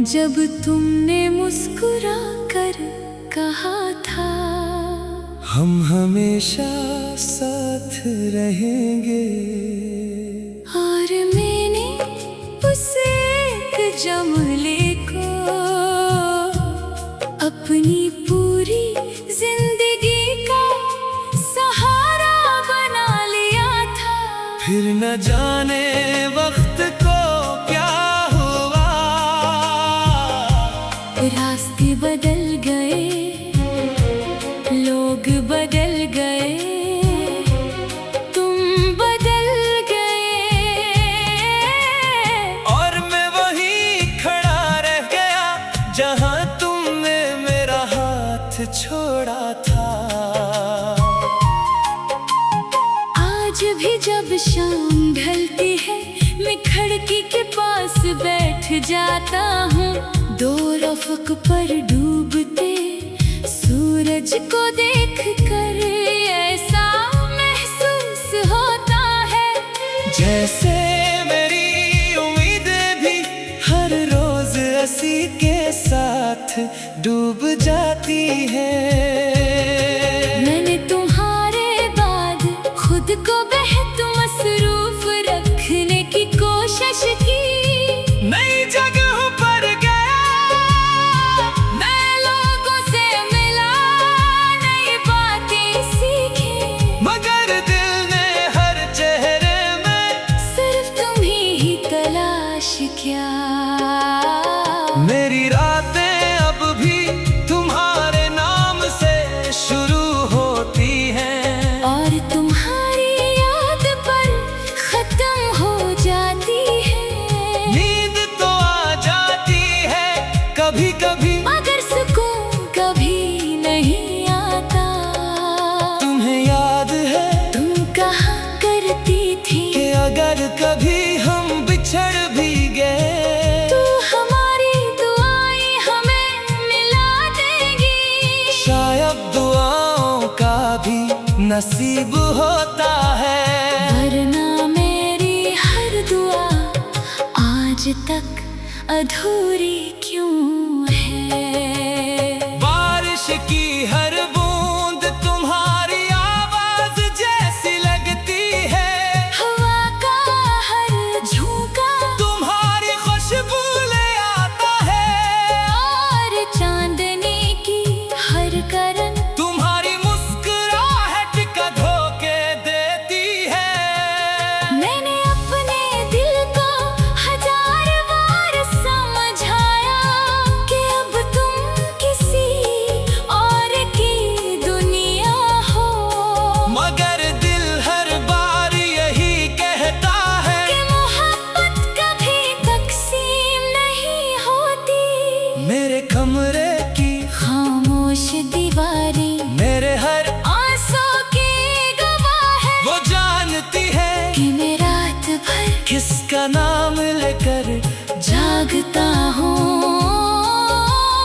जब तुमने मुस्कुरा कर कहा था हम हमेशा साथ रहेंगे, और मैंने उस एक जमले को अपनी पूरी जिंदगी का सहारा बना लिया था। फिर न जाने वक्त को क्या हुआ, रास्ते बदल गए, लोग बदल गए, तुम बदल गए, और मैं वहीं खड़ा रह गया जहां तुमने मेरा हाथ छोड़ा था। आज भी जब शाम ढलती है मैं खिड़की के पास बैठ जाता हूँ, दो रफ़क़ पर डूबते सूरज को देखकर ऐसा महसूस होता है जैसे मेरी उम्मीदें भी हर रोज उसी के साथ डूब जाती है। मैंने तुम्हारे बाद खुद को बेहद मसरूफ रखने की कोशिश की, नई जगहों पर गया, नए लोगों से मिला, नई बातें सीखी, मगर दिल ने हर चेहरे में सिर्फ तुम्हीं ही तलाश किया। मेरी रातें अब भी तुम्हारे नाम से शुरू होती हैं, और तुम्हारी याद पर खत्म हो जाती है। नींद तो आ जाती है कभी कभी, मगर सुकून कभी नहीं आता। तुम्हें याद है तुम कहा करती थी कि अगर कभी हम बिछड़ भी गए तो हमारी दुआएं हमें मिला देंगी। शायद दुआओं का भी नसीब होता है, वरना मेरी हर दुआ आज तक अधूरी क्यों है। बारिश की हर बूंद तुम्हारी आवाज जैसी लगती है, हवा का हर झोंका तुम्हारी खुशबू ले आता है, और चांदनी की हर करन तुम्हारी मुस्कुराहट का धोखे देती है। मैंने अपने दिल को हजार बार समझाया कि अब तुम किसी और की दुनिया हो, मगर दिल हर बार यही कहता है कि मोहब्बत कभी तकसीम नहीं होती। मेरे कमरे की खामोश दीवारें मेरे हर आंसू की गवाह है, वो जानती है कि मैं रात भर किसका नाम लेकर जागता हूँ।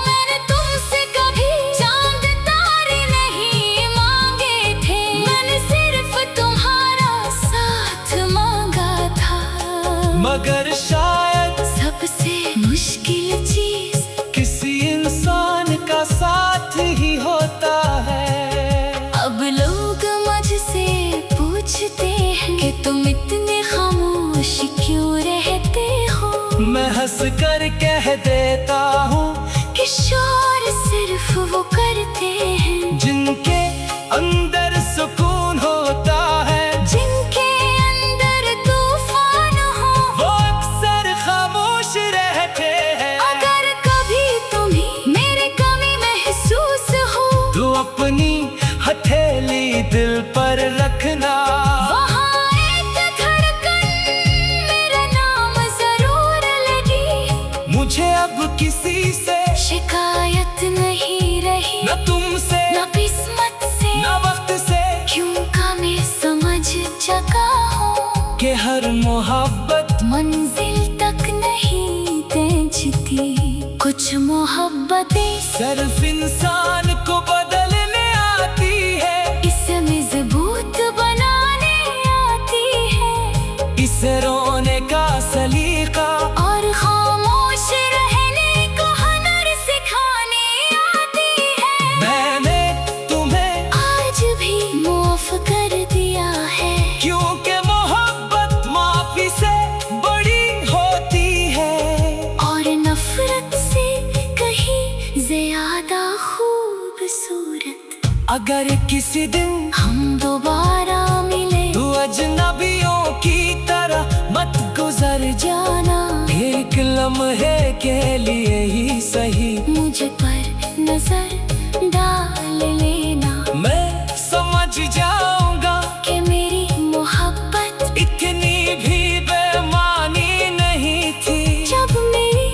मैंने तुमसे कभी चांद तारे नहीं मांगे थे, मैंने सिर्फ तुम्हारा साथ मांगा था। मगर शायद सबसे मुश्किल चीज किसी इंसान का साथ ही होता है। अब लोग मुझसे पूछते हैं कि तुम इतने खामोश क्यों रहते हो। मैं हंस कर कह देता हूँ कि शोर सिर्फ वो करते हैं जिनके अंदर सुकून होता है, जिनके अंदर तूफान हो। वो अक्सर खामोश रहते हैं। अगर कभी तुम्हें मेरी कमी महसूस हो, तो अपनी हथेली दिल पर रखना, वहाँ एक धड़कन मेरा नाम जरूर लगी। मुझे अब किसी से शिकायत नहीं रही, न तुमसे न किस्मत से, न वक्त से, क्यों का मैं समझ चुका हूँ कि हर मोहब्बत मंजिल तक नहीं पहुंचती। कुछ मोहब्बतें सिर्फ इंसान को बदलने आती है, इसे मजबूत बनाने आती है, इसे रोने का सलीका और खामोश रहने का ज्यादा खूबसूरत। अगर किसी दिन हम दोबारा मिले तू अजनबियों की तरह मत गुजर जाना, एक लम्हे के लिए ही सही मुझ पर नजर डाल लेना। मैं समझ जाऊंगा कि मेरी मोहब्बत इतनी भी बेमानी नहीं थी। जब मेरी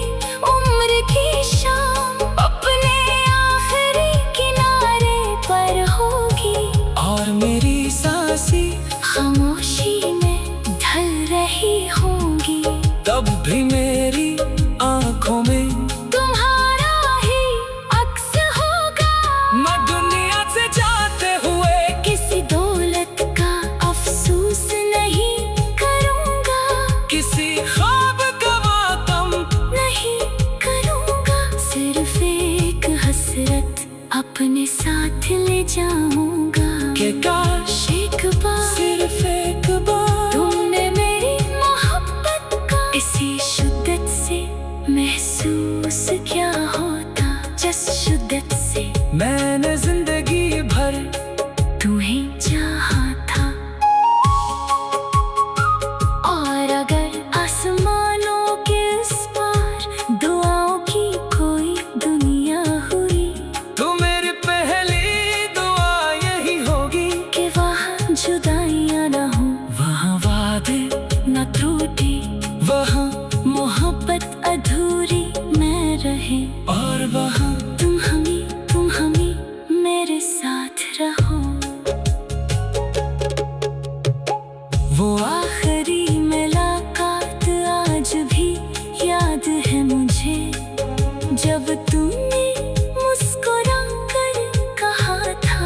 उम्र की शाम अपने आखिरी किनारे पर होगी और मेरी सांसी खामोशी में ढल रही होंगी, तब भी मेरी आंखों में तुम्हारा ही अक्स होगा। मैं दुनिया से जाते हुए किसी दौलत का अफसोस नहीं करूंगा, किसी ख्वाब का मातम नहीं करूंगा। सिर्फ एक हसरत अपने साथ ले जाऊंगा के काश एक बार सिर्फ एक बार तुमने मेरी मोहब्बत का इसी शिद्दत से महसूस क्या होता, जिस शिद्दत से मैंने जिंदगी भर तुम्हें चाहा था। और अगर आसमानों के उस पार दुआओं की कोई दुनिया हुई, तो मेरी पहली दुआ यही होगी कि वहाँ जुदाइयाँ न हो, वहाँ वादे न टूटे, वहाँ मोहब्बत अधूरी न रहे, और वहाँ तुम हमें मेरे साथ रहो। वो आखिरी मुलाकात आज भी याद है मुझे, जब तुमने मुस्कुरा कर कहा था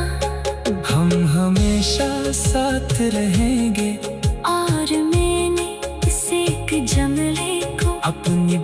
हम हमेशा साथ रहेंगे। और मैंने इस एक जमले को अपनी